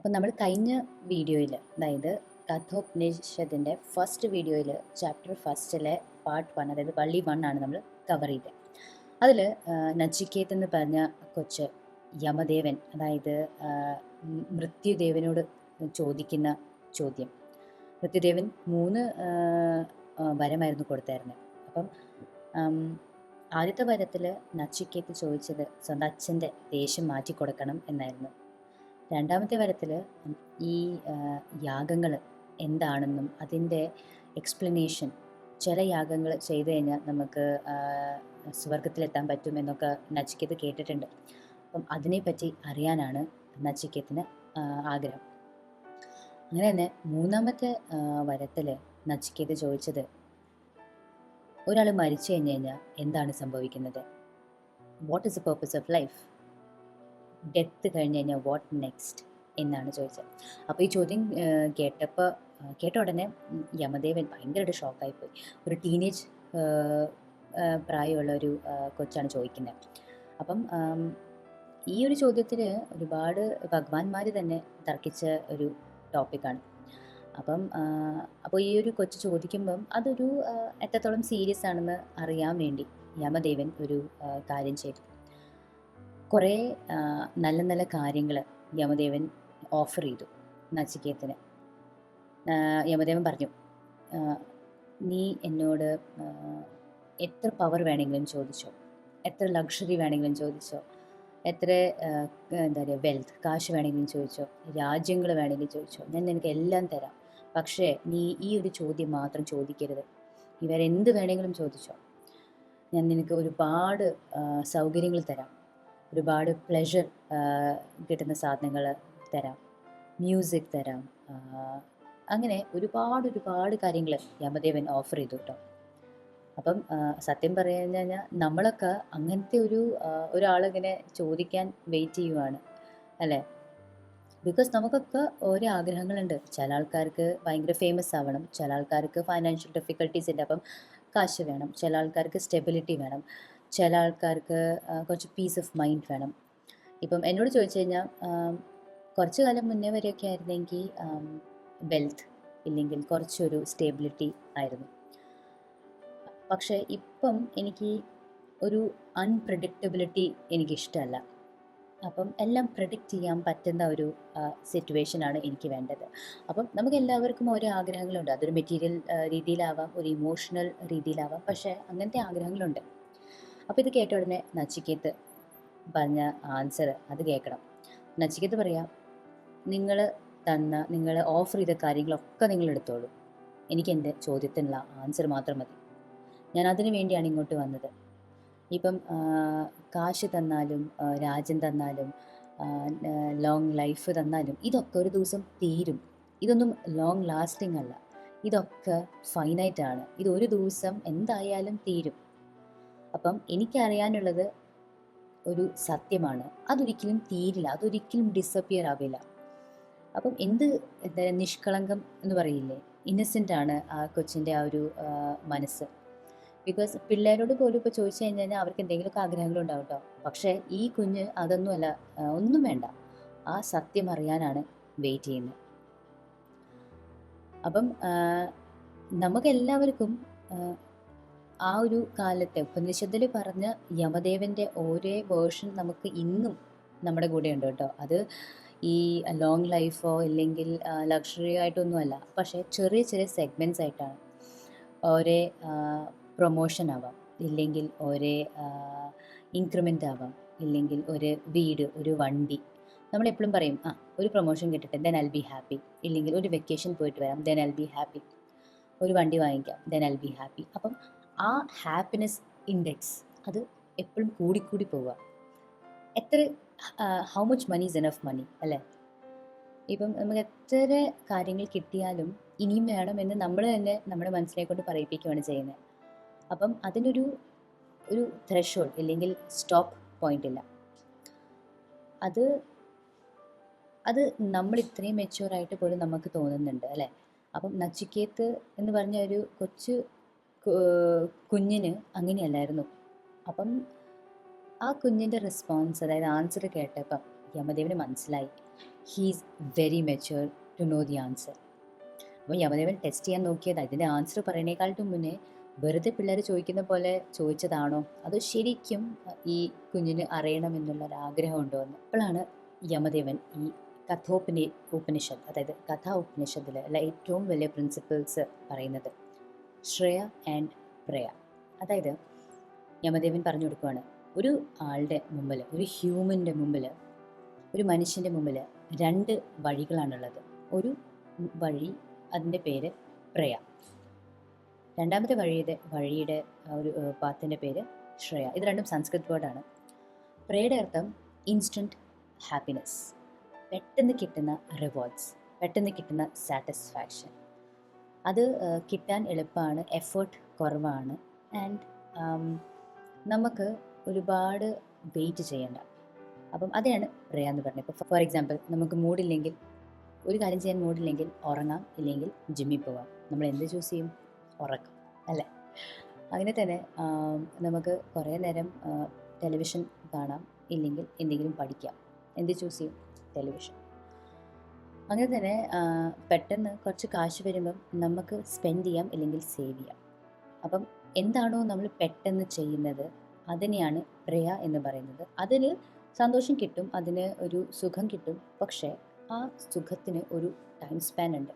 അപ്പോൾ നമ്മൾ കഴിഞ്ഞ വീഡിയോയിൽ, അതായത് കഥോപനിഷത്തിൻ്റെ ഫസ്റ്റ് വീഡിയോയിൽ ചാപ്റ്റർ ഫസ്റ്റിലെ പാർട്ട് 1, അതായത് വള്ളി 1 ആണ് നമ്മൾ കവർ ചെയ്തത്. അതിൽ നച്ചിക്കേത്ത് എന്ന് പറഞ്ഞ കൊച്ച് യമദേവൻ, അതായത് മൃത്യുദേവനോട് ചോദിക്കുന്ന ചോദ്യം. മൃത്യുദേവൻ 3 വരമായിരുന്നു കൊടുത്തായിരുന്നത്. അപ്പം ആദ്യത്തെ വരത്തിൽ നച്ചിക്കേത്ത് ചോദിച്ചത് സ്വന്തം അച്ഛൻ്റെ ദേഷ്യം മാറ്റിക്കൊടുക്കണം എന്നായിരുന്നു. രണ്ടാമത്തെ വരത്തിൽ ഈ യാഗങ്ങൾ എന്താണെന്നും അതിൻ്റെ എക്സ്പ്ലനേഷൻ, ചില യാഗങ്ങൾ ചെയ്തു കഴിഞ്ഞാൽ നമുക്ക് സ്വർഗത്തിലെത്താൻ പറ്റും എന്നൊക്കെ നച്ചിക്കേത്ത് കേട്ടിട്ടുണ്ട്. അപ്പം അതിനെപ്പറ്റി അറിയാനാണ് നച്ചിക്കേത്തിന് ആഗ്രഹം. അങ്ങനെ തന്നെ മൂന്നാമത്തെ വരത്തിൽ നച്ചിക്കേത്ത് ചോദിച്ചത്, ഒരാൾ മരിച്ചു കഴിഞ്ഞ് കഴിഞ്ഞാൽ എന്താണ് സംഭവിക്കുന്നത്, what is the purpose of life, death കഴിഞ്ഞ് കഴിഞ്ഞാൽ വാട്ട് നെക്സ്റ്റ് എന്നാണ് ചോദിച്ചത്. അപ്പോൾ ഈ ചോദ്യം കേട്ട ഉടനെ യമദേവൻ ഭയങ്കരമായിട്ട് ഷോക്കായിപ്പോയി. ഒരു ടീനേജ് പ്രായമുള്ള ഒരു കൊച്ചാണ് ചോദിക്കുന്നത്. അപ്പം ഈ ഒരു ചോദ്യത്തിൽ ഒരുപാട് ഭഗവാന്മാർ തന്നെ തർക്കിച്ച ഒരു ടോപ്പിക്കാണ്. അപ്പോൾ ഈ ഒരു കൊച്ചു ചോദിക്കുമ്പം അതൊരു എത്രത്തോളം സീരിയസ് ആണെന്ന് അറിയാൻ വേണ്ടി യമദേവൻ ഒരു കാര്യം ചെയ്തു. കുറേ നല്ല നല്ല കാര്യങ്ങൾ യമദേവൻ ഓഫർ ചെയ്തു നച്ചിക്കേത്തിന്. യമദേവൻ പറഞ്ഞു, നീ എന്നോട് എത്ര പവർ വേണമെങ്കിലും ചോദിച്ചോ, എത്ര ലക്ഷറി വേണമെങ്കിലും ചോദിച്ചോ, എത്ര എന്താ പറയുക വെൽത്ത്, കാശ് വേണമെങ്കിലും ചോദിച്ചോ, രാജ്യങ്ങൾ വേണമെങ്കിലും ചോദിച്ചോ, ഞാൻ നിനക്ക് എല്ലാം തരാം. പക്ഷേ നീ ഈ ഒരു ചോദ്യം മാത്രം ചോദിക്കരുത്. നീ വേറെ എന്ത് വേണമെങ്കിലും ചോദിച്ചോ, ഞാൻ നിനക്ക് ഒരുപാട് സൗകര്യങ്ങൾ തരാം, ഒരുപാട് പ്ലെഷർ കിട്ടുന്ന സാധനങ്ങൾ തരാം, മ്യൂസിക് തരാം, അങ്ങനെ ഒരുപാട് കാര്യങ്ങൾ യമദേവൻ ഓഫർ ചെയ്തു കേട്ടോ. അപ്പം സത്യം പറഞ്ഞു കഴിഞ്ഞാൽ നമ്മളൊക്കെ അങ്ങനത്തെ ഒരാളിങ്ങനെ ചോദിക്കാൻ വെയിറ്റ് ചെയ്യുവാണ് അല്ലേ. ബിക്കോസ് നമുക്കൊക്കെ ഓരോ ആഗ്രഹങ്ങളുണ്ട്. ചില ആൾക്കാർക്ക് ഭയങ്കര ഫേമസ് ആവണം, ചില ആൾക്കാർക്ക് ഫൈനാൻഷ്യൽ ഡിഫിക്കൽട്ടീസ് ഉണ്ട്, അപ്പം കാശ് വേണം, ചില ആൾക്കാർക്ക് സ്റ്റെബിലിറ്റി വേണം, ചില ആൾക്കാർക്ക് കുറച്ച് പീസ് ഓഫ് മൈൻഡ് വേണം. ഇപ്പം എന്നോട് ചോദിച്ചു കഴിഞ്ഞാൽ കുറച്ച് കാലം മുന്നേ വരെയൊക്കെ ആയിരുന്നെങ്കിൽ വെൽത്ത് ഇല്ലെങ്കിൽ കുറച്ചൊരു സ്റ്റെബിലിറ്റി ആയിരുന്നു. പക്ഷേ ഇപ്പം എനിക്ക് ഒരു അൺപ്രഡിക്റ്റബിലിറ്റി എനിക്കിഷ്ടമല്ല. അപ്പം എല്ലാം പ്രെഡിക്റ്റ് ചെയ്യാൻ പറ്റുന്ന ഒരു സിറ്റുവേഷനാണ് എനിക്ക് വേണ്ടത്. അപ്പം നമുക്ക് എല്ലാവർക്കും ഓരോ ആഗ്രഹങ്ങളുണ്ട്. അതൊരു മെറ്റീരിയൽ രീതിയിലാവാം, ഒരു ഇമോഷണൽ രീതിയിലാവാം, പക്ഷേ അങ്ങനത്തെ ആഗ്രഹങ്ങളുണ്ട്. അപ്പോൾ ഇത് കേട്ട ഉടനെ നച്ചിക്കേത്ത് പറഞ്ഞ ആൻസർ അത് കേൾക്കണം. നച്ചിക്കേത്ത് പറയാം, നിങ്ങൾ ഓഫർ ചെയ്ത കാര്യങ്ങളൊക്കെ നിങ്ങൾ എടുത്തോളൂ, എനിക്ക് എൻ്റെ ചോദ്യത്തിനുള്ള ആൻസർ മാത്രം മതി. ഞാൻ അതിനു വേണ്ടിയാണ് ഇങ്ങോട്ട് വന്നത്. ഇപ്പം കാശ് തന്നാലും രാജ്യം തന്നാലും ലോങ് ലൈഫ് തന്നാലും ഇതൊക്കെ ഒരു ദിവസം തീരും. ഇതൊന്നും ലോങ് ലാസ്റ്റിംഗ് അല്ല, ഇതൊക്കെ ഫൈനൈറ്റാണ്. ഇതൊരു ദിവസം എന്തായാലും തീരും. അപ്പം എനിക്കറിയാനുള്ളത് ഒരു സത്യമാണ്, അതൊരിക്കലും തീരില്ല, അതൊരിക്കലും ഡിസപ്പിയർ ആവില്ല. അപ്പം എന്താ നിഷ്കളങ്കം എന്ന് പറയില്ലേ, ഇന്നസെൻ്റ് ആണ് ആ കൊച്ചിൻ്റെ ആ ഒരു മനസ്സ്. ബിക്കോസ് പിള്ളേരോട് പോലും ഇപ്പോൾ ചോദിച്ചു കഴിഞ്ഞാൽ അവർക്ക് എന്തെങ്കിലുമൊക്കെ ആഗ്രഹങ്ങളുണ്ടാവും കേട്ടോ. പക്ഷേ ഈ കുഞ്ഞ് അതൊന്നുമല്ല, ഒന്നും വേണ്ട, ആ സത്യം അറിയാനാണ് വെയിറ്റ് ചെയ്യുന്നത്. അപ്പം നമുക്കെല്ലാവർക്കും ആ ഒരു കാലത്തെ ഉപനിഷത്തിൽ പറഞ്ഞ യമദേവൻ്റെ ഓരോ വേർഷൻ നമുക്ക് ഇന്നും നമ്മുടെ കൂടെ ഉണ്ട് കേട്ടോ. അത് ഈ ലോങ് ലൈഫോ ഇല്ലെങ്കിൽ ലക്ഷറി ആയിട്ടൊന്നുമല്ല, പക്ഷേ ചെറിയ ചെറിയ സെഗ്മെൻറ്റ്സ് ആയിട്ടാണ്. ഓരോ പ്രൊമോഷൻ ആവാം, ഇല്ലെങ്കിൽ ഒരേ ഇൻക്രിമെൻ്റ് ആവാം, ഇല്ലെങ്കിൽ ഒരു വീട്, ഒരു വണ്ടി. നമ്മളെപ്പോഴും പറയും, ഒരു പ്രൊമോഷൻ കിട്ടട്ടെ, ദെൻ ഐൽ ബി ഹാപ്പി, ഇല്ലെങ്കിൽ ഒരു വെക്കേഷൻ പോയിട്ട് വരാം, ദെൻ ഐൽ ബി ഹാപ്പി, ഒരു വണ്ടി വാങ്ങിക്കാം, ദെൻ ഐൽ ബി ഹാപ്പി. അപ്പം ആ ഹാപ്പിനെസ് ഇൻഡെക്സ് അത് എപ്പോഴും കൂടിക്കൂടി പോവുക. How much money is enough money അല്ലേ. ഇപ്പം നമുക്ക് എത്ര കാര്യങ്ങൾ കിട്ടിയാലും ഇനിയും വേണമെന്ന് നമ്മൾ തന്നെ നമ്മുടെ മനസ്സിനെ കൊണ്ട് പറയിപ്പിക്കുകയാണ് ചെയ്യുന്നത്. അപ്പം അതിനൊരു ത്രെഷോൾഡ് ഇല്ലെങ്കിൽ സ്റ്റോപ്പ് പോയിന്റ് ഇല്ല. അത് നമ്മൾ ഇത്രയും മെച്യൂറായിട്ട് പോലും നമുക്ക് തോന്നുന്നുണ്ട് അല്ലേ. അപ്പം നച്ചിക്കേത്ത് എന്ന് പറഞ്ഞ ഒരു കൊച്ചു കുഞ്ഞിന് അങ്ങനെയല്ലായിരുന്നു. അപ്പം ആ കുഞ്ഞിൻ്റെ റെസ്പോൺസ്, അതായത് ആൻസർ കേട്ടപ്പം യമദേവന് മനസ്സിലായി he's very mature to know the answer. അപ്പോൾ യമദേവൻ ടെസ്റ്റ് ചെയ്യാൻ നോക്കിയത് ഇതിൻ്റെ ആൻസർ പറയണേക്കാളും മുന്നേ വെറുതെ പിള്ളേർ ചോദിക്കുന്ന പോലെ ചോദിച്ചതാണോ അതോ ശരിക്കും ഈ കുഞ്ഞിന് അറിയണമെന്നുള്ളൊരു ആഗ്രഹമുണ്ടോ എന്ന്. അപ്പോഴാണ് യമദേവൻ ഈ ഉപനിഷത്ത്, അതായത് കഥാ ഉപനിഷത്തിലെ ഏറ്റവും വലിയ പ്രിൻസിപ്പിൾസ് പറയുന്നത് ശ്രേയ ആൻഡ് പ്രേയ. അതായത് യമദേവൻ പറഞ്ഞു കൊടുക്കുകയാണ്, ഒരു ആളുടെ മുമ്പിൽ, ഒരു ഹ്യൂമൻ്റെ മുമ്പിൽ, ഒരു മനുഷ്യൻ്റെ മുമ്പിൽ 2 വഴികളാണുള്ളത്. ഒരു വഴി, അതിൻ്റെ പേര് പ്രേയ. രണ്ടാമത്തെ വഴിയുടെ ഒരു പാത്തിൻ്റെ പേര് ശ്രേയ. ഇത് രണ്ടും സംസ്കൃത് വേർഡാണ്. പ്രേയുടെ അർത്ഥം ഇൻസ്റ്റൻറ്റ് ഹാപ്പിനെസ്, പെട്ടെന്ന് കിട്ടുന്ന റിവാർഡ്സ്, പെട്ടെന്ന് കിട്ടുന്ന സാറ്റിസ്ഫാക്ഷൻ. അത് കിട്ടാൻ എളുപ്പമാണ്, എഫേർട്ട് കുറവാണ്, ആൻഡ് നമുക്ക് ഒരുപാട് വെയിറ്റ് ചെയ്യണ്ട. അപ്പം അതാണ് പ്രേയ എന്ന് പറഞ്ഞത്. ഇപ്പോൾ ഫോർ എക്സാമ്പിൾ, നമുക്ക് മൂഡില്ലെങ്കിൽ, ഒരു കാര്യം ചെയ്യാൻ മൂഡില്ലെങ്കിൽ ഉറങ്ങാം, ഇല്ലെങ്കിൽ ജിമ്മിൽ പോവാം. നമ്മൾ എന്ത് ചൂസ് ചെയ്യും? ഉറക്കം, അല്ലേ? അങ്ങനെ തന്നെ നമുക്ക് കുറേ നേരം ടെലിവിഷൻ കാണാം, ഇല്ലെങ്കിൽ എന്തെങ്കിലും പഠിക്കാം. എന്ത് ചൂസ് ചെയ്യും? ടെലിവിഷൻ. അങ്ങനെ തന്നെ പെട്ടെന്ന് കുറച്ച് കാശ് വരുമ്പം നമുക്ക് സ്പെൻഡ് ചെയ്യാം, ഇല്ലെങ്കിൽ സേവ് ചെയ്യാം. അപ്പം എന്താണോ നമ്മൾ പെട്ടെന്ന് ചെയ്യുന്നത് അതിനെയാണ് പ്രേയ എന്ന് പറയുന്നത്. അതിന് സന്തോഷം കിട്ടും, അതിന് ഒരു സുഖം കിട്ടും, പക്ഷേ ആ സുഖത്തിന് ഒരു ടൈം സ്പാൻ ഉണ്ട്.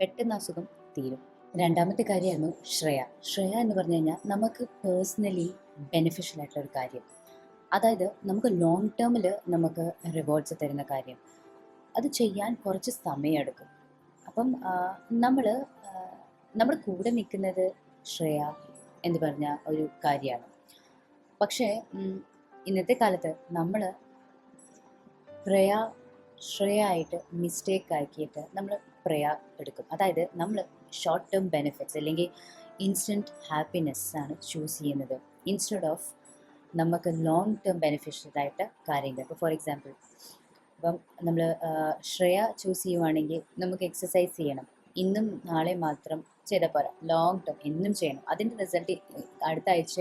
പെട്ടെന്ന് ആ സുഖം തീരും. രണ്ടാമത്തെ കാര്യമായിരുന്നു ശ്രേയ. ശ്രേയ എന്ന് പറഞ്ഞു കഴിഞ്ഞാൽ നമുക്ക് പേഴ്സണലി ബെനിഫിഷ്യൽ ആയിട്ടുള്ള ഒരു കാര്യം, അതായത് നമുക്ക് ലോങ് ടേമിൽ നമുക്ക് റിവാർഡ്സ് തരുന്ന കാര്യം. അത് ചെയ്യാൻ കുറച്ച് സമയമെടുക്കും. അപ്പം നമ്മുടെ കൂടെ നിൽക്കുന്നത് ശ്രേയ എന്ന് പറഞ്ഞ ഒരു കാര്യമാണ്. പക്ഷേ ഇന്നത്തെ കാലത്ത് നമ്മൾ ശ്രേയ ആയിട്ട് മിസ്റ്റേക്ക് ആക്കിയിട്ട് നമ്മൾ പ്രേയ എടുക്കും. അതായത് നമ്മൾ ഷോർട്ട് ടേം ബെനിഫിറ്റ്സ് അല്ലെങ്കിൽ ഇൻസ്റ്റൻറ്റ് ഹാപ്പിനെസ് ആണ് ചൂസ് ചെയ്യുന്നത്, ഇൻസ്റ്റെഡ് ഓഫ് നമുക്ക് ലോങ് ടേം ബെനിഫിഷ്യൽ ആയിട്ട് കാര്യങ്ങൾ. ഇപ്പോൾ ഫോർ എക്സാമ്പിൾ, ഇപ്പം നമ്മൾ ശ്രേയ ചൂസ് ചെയ്യുവാണെങ്കിൽ നമുക്ക് എക്സസൈസ് ചെയ്യണം, ഇന്നും നാളെ മാത്രം ചെയ്താൽ പോരാ, ലോങ് ടേം എന്നും ചെയ്യണം. അതിൻ്റെ റിസൾട്ട് അടുത്ത ആഴ്ച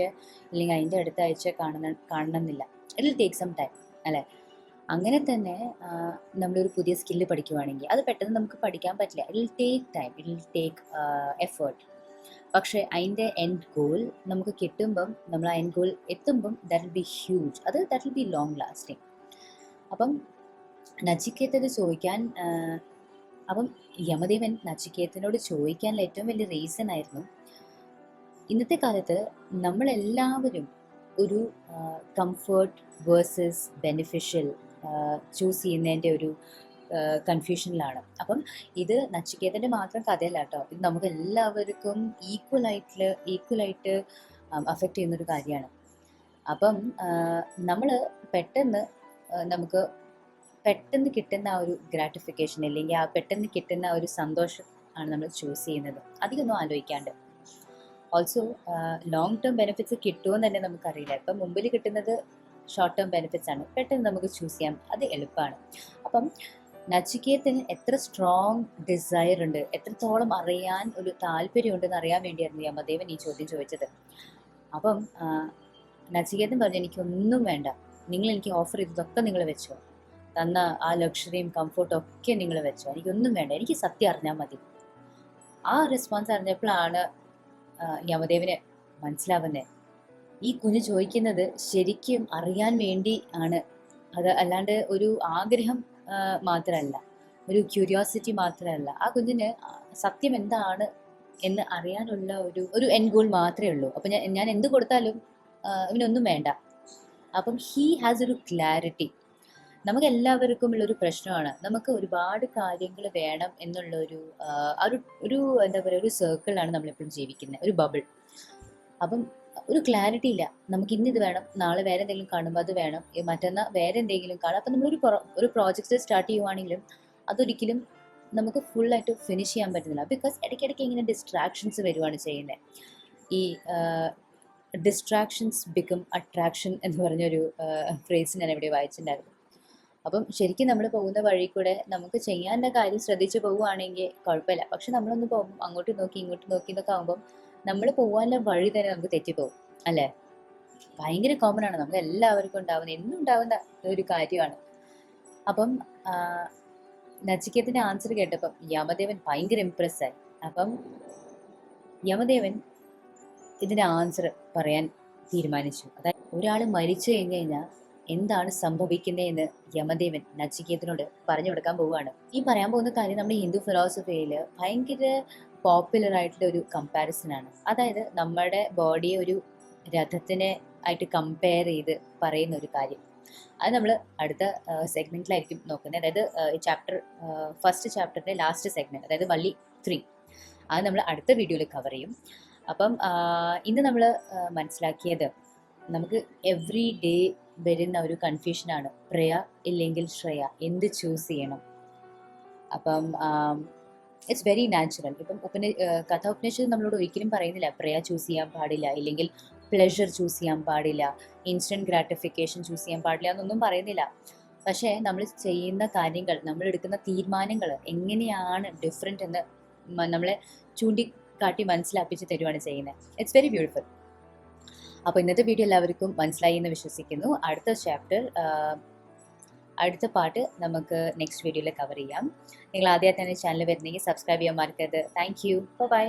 അല്ലെങ്കിൽ അതിൻ്റെ അടുത്ത ആഴ്ച കാണണമെന്നില്ല. It will take some time, അല്ലേ? അങ്ങനെ തന്നെ നമ്മളൊരു പുതിയ സ്കില്ല് പഠിക്കുവാണെങ്കിൽ അത് പെട്ടെന്ന് നമുക്ക് പഠിക്കാൻ പറ്റില്ല. It will take time, it will take effort. പക്ഷേ അതിൻ്റെ എൻഡ് ഗോൾ നമുക്ക് കിട്ടുമ്പം, നമ്മൾ ആ എൻഡ് ഗോൾ എത്തുമ്പം that will be huge, that will be long lasting. അപ്പം നച്ചിക്കേതത് ചോദിക്കാൻ, അപ്പം യമദേവൻ നച്ചിക്കേതനോട് ചോദിക്കാനുള്ള ഏറ്റവും വലിയ റീസൺ ആയിരുന്നു, ഇന്നത്തെ കാലത്ത് നമ്മളെല്ലാവരും ഒരു കംഫേർട്ട് വേഴ്സസ് ബെനിഫിഷ്യൽ ചൂസ് ചെയ്യുന്നതിൻ്റെ ഒരു കൺഫ്യൂഷനിലാണ്. അപ്പം ഇത് നച്ചിക്കേതൻ്റെ മാത്രം കഥയല്ല കേട്ടോ, ഇത് നമുക്ക് എല്ലാവർക്കും ഈക്വലായിട്ട് അഫക്റ്റ് ചെയ്യുന്നൊരു കാര്യമാണ്. അപ്പം നമ്മൾ നമുക്ക് പെട്ടെന്ന് കിട്ടുന്ന ആ ഒരു ഗ്രാറ്റിഫിക്കേഷൻ, അല്ലെങ്കിൽ ആ പെട്ടെന്ന് കിട്ടുന്ന ആ ഒരു സന്തോഷം ആണ് നമ്മൾ ചൂസ് ചെയ്യുന്നത്, അധികമൊന്നും ആലോചിക്കാണ്ട്. ഓൾസോ ലോങ് ടേം ബെനിഫിറ്റ്സ് കിട്ടുമെന്ന് തന്നെ നമുക്കറിയില്ല. ഇപ്പം മുമ്പിൽ കിട്ടുന്നത് ഷോർട്ട് ടേം ബെനിഫിറ്റ്സ് ആണ്, പെട്ടെന്ന് നമുക്ക് ചൂസ് ചെയ്യാം, അത് എളുപ്പമാണ്. അപ്പം നച്ചിക്കേതന് എത്ര സ്ട്രോങ് ഡിസയർ ഉണ്ട്, എത്രത്തോളം അറിയാൻ ഒരു താല്പര്യമുണ്ടെന്ന് അറിയാൻ വേണ്ടിയായിരുന്നു യമദേവൻ ഈ ചോദ്യം ചോദിച്ചത്. അപ്പം നച്ചിക്കേതൻ പറഞ്ഞു, എനിക്കൊന്നും വേണ്ട, നിങ്ങൾ എനിക്ക് ഓഫർ ചെയ്തതൊക്കെ നിങ്ങൾ വെച്ചോ, തന്ന ആ ലക്ഷറിയും കംഫർട്ടും ഒക്കെ നിങ്ങൾ വെച്ചോ, എനിക്കൊന്നും വേണ്ട, എനിക്ക് സത്യം അറിഞ്ഞാൽ മതി. ആ റെസ്പോൺസ് അറിഞ്ഞപ്പോഴാണ് യമദേവന് മനസ്സിലാവുന്നത്, ഈ കുഞ്ഞ് ചോദിക്കുന്നത് ശരിക്കും അറിയാൻ വേണ്ടി ആണ്, അത് അല്ലാണ്ട് ഒരു ആഗ്രഹം മാത്രമല്ല, ഒരു ക്യൂരിയോസിറ്റി മാത്രമല്ല. ആ കുഞ്ഞിന് സത്യം എന്താണ് എന്ന് അറിയാനുള്ള ഒരു എൻഡ് ഗോൾ മാത്രമേ ഉള്ളൂ. അപ്പം ഞാൻ എന്ത് കൊടുത്താലും ഇവനൊന്നും വേണ്ട. അപ്പം ഹീ ഹാസ് ഒരു ക്ലാരിറ്റി. നമുക്ക് എല്ലാവർക്കും ഉള്ളൊരു പ്രശ്നമാണ്, നമുക്ക് ഒരുപാട് കാര്യങ്ങൾ വേണം എന്നുള്ള ഒരു എന്താ പറയുക, ഒരു സർക്കിളാണ് നമ്മളെപ്പോഴും ജീവിക്കുന്നത്, ഒരു ബബിൾ. അപ്പം ഒരു ക്ലാരിറ്റി ഇല്ല. നമുക്ക് ഇന്ന് ഇത് വേണം, നാളെ വേറെ എന്തെങ്കിലും കാണുമ്പോൾ അത് വേണം, മറ്റന്നാൾ വേറെ എന്തെങ്കിലും കാണും. അപ്പം നമ്മളൊരു പ്രോജക്റ്റ് സ്റ്റാർട്ട് ചെയ്യുവാണെങ്കിലും അതൊരിക്കലും നമുക്ക് ഫുള്ളായിട്ട് ഫിനിഷ് ചെയ്യാൻ പറ്റുന്നില്ല. ബിക്കോസ് ഇടയ്ക്കിടയ്ക്ക് ഇങ്ങനെ ഡിസ്ട്രാക്ഷൻസ് വരുവാണ് ചെയ്യുന്നത്. ഈ ഡിസ്ട്രാക്ഷൻസ് ബിക്കം അട്രാക്ഷൻ എന്ന് പറഞ്ഞൊരു ഫ്രേസ് ഞാൻ എവിടെ വായിച്ചിട്ടുണ്ടായിരുന്നു. അപ്പം ശരിക്കും നമ്മൾ പോകുന്ന വഴി കൂടെ നമുക്ക് ചെയ്യാനുള്ള കാര്യം ശ്രദ്ധിച്ച് പോവുകയാണെങ്കിൽ കുഴപ്പമില്ല. പക്ഷെ നമ്മളൊന്ന് പോകും അങ്ങോട്ട് നോക്കി ഇങ്ങോട്ട് നോക്കി എന്നൊക്കെ ആകുമ്പം നമ്മൾ പോകാനുള്ള വഴി തന്നെ നമുക്ക് തെറ്റിപ്പോകും, അല്ലേ? ഭയങ്കര കോമൺ ആണ്, നമുക്ക് എല്ലാവർക്കും ഉണ്ടാവുന്ന, എന്നും ഉണ്ടാവുന്ന ഒരു കാര്യമാണ്. അപ്പം നച്ചിക്കേതന്റെ ആൻസർ കേട്ടപ്പം യമദേവൻ ഭയങ്കര ഇംപ്രസ്സായി. അപ്പം യമദേവൻ ഇതിന്റെ ആൻസർ പറയാൻ തീരുമാനിച്ചു. അതായത് ഒരാൾ മരിച്ചു കഴിഞ്ഞു കഴിഞ്ഞാൽ എന്താണ് സംഭവിക്കുന്നതെന്ന് യമദേവൻ നച്ചിക്കേതനോട് പറഞ്ഞു കൊടുക്കാൻ പോവുകയാണ്. ഈ പറയാൻ പോകുന്ന കാര്യം നമ്മുടെ ഹിന്ദു ഫിലോസഫിയിൽ ഭയങ്കര പോപ്പുലർ ആയിട്ടുള്ള ഒരു കമ്പാരിസൺ ആണ്. അതായത് നമ്മുടെ ബോഡിയെ ഒരു രഥത്തിനെ ആയിട്ട് കമ്പയർ ചെയ്ത് പറയുന്ന ഒരു കാര്യം. അത് നമ്മൾ അടുത്ത സെഗ്മെന്റിലായിരിക്കും നോക്കുന്നത്. അതായത് ഫസ്റ്റ് ചാപ്റ്ററിന്റെ ലാസ്റ്റ് സെഗ്മെന്റ്, അതായത് വള്ളി 3, അത് നമ്മൾ അടുത്ത വീഡിയോയിൽ കവർ ചെയ്യും. അപ്പം ഇന്ന് നമ്മൾ മനസ്സിലാക്കിയത്, നമുക്ക് എവ്രി ഡേ വരുന്ന ഒരു കൺഫ്യൂഷനാണ് പ്രയ ഇല്ലെങ്കിൽ ശ്രേയ, എന്ത് ചൂസ് ചെയ്യണം. അപ്പം ഇറ്റ്സ് വെരി നാച്ചുറൽ. ഇപ്പം കഥോപനിഷത്ത് നമ്മളോട് ഒരിക്കലും പറയുന്നില്ല പ്രയ ചൂസ് ചെയ്യാൻ പാടില്ല, ഇല്ലെങ്കിൽ പ്ലഷർ ചൂസ് ചെയ്യാൻ പാടില്ല, ഇൻസ്റ്റൻറ്റ് ഗ്രാറ്റിഫിക്കേഷൻ ചൂസ് ചെയ്യാൻ പാടില്ല എന്നൊന്നും പറയുന്നില്ല. പക്ഷേ നമ്മൾ ചെയ്യുന്ന കാര്യങ്ങൾ, നമ്മൾ എടുക്കുന്ന തീരുമാനങ്ങൾ എങ്ങനെയാണ് ഡിഫറെൻ്റ് എന്ന് നമ്മളെ ചൂണ്ടിക്കാട്ടി മനസ്സിലാപ്പിച്ച് തരുവാണ് ചെയ്യുന്നത്. It's very beautiful. അപ്പോൾ ഇന്നത്തെ വീഡിയോ എല്ലാവർക്കും മനസ്സിലായി എന്ന് വിശ്വസിക്കുന്നു. അടുത്ത പാർട്ട് നമുക്ക് നെക്സ്റ്റ് വീഡിയോയിൽ കവർ ചെയ്യാം. നിങ്ങൾ ആദ്യമായിട്ടാണ് ചാനൽ വരുന്നെങ്കിൽ സബ്സ്ക്രൈബ് ചെയ്യാൻ മറക്കരുത്. Thank you. ബൈ.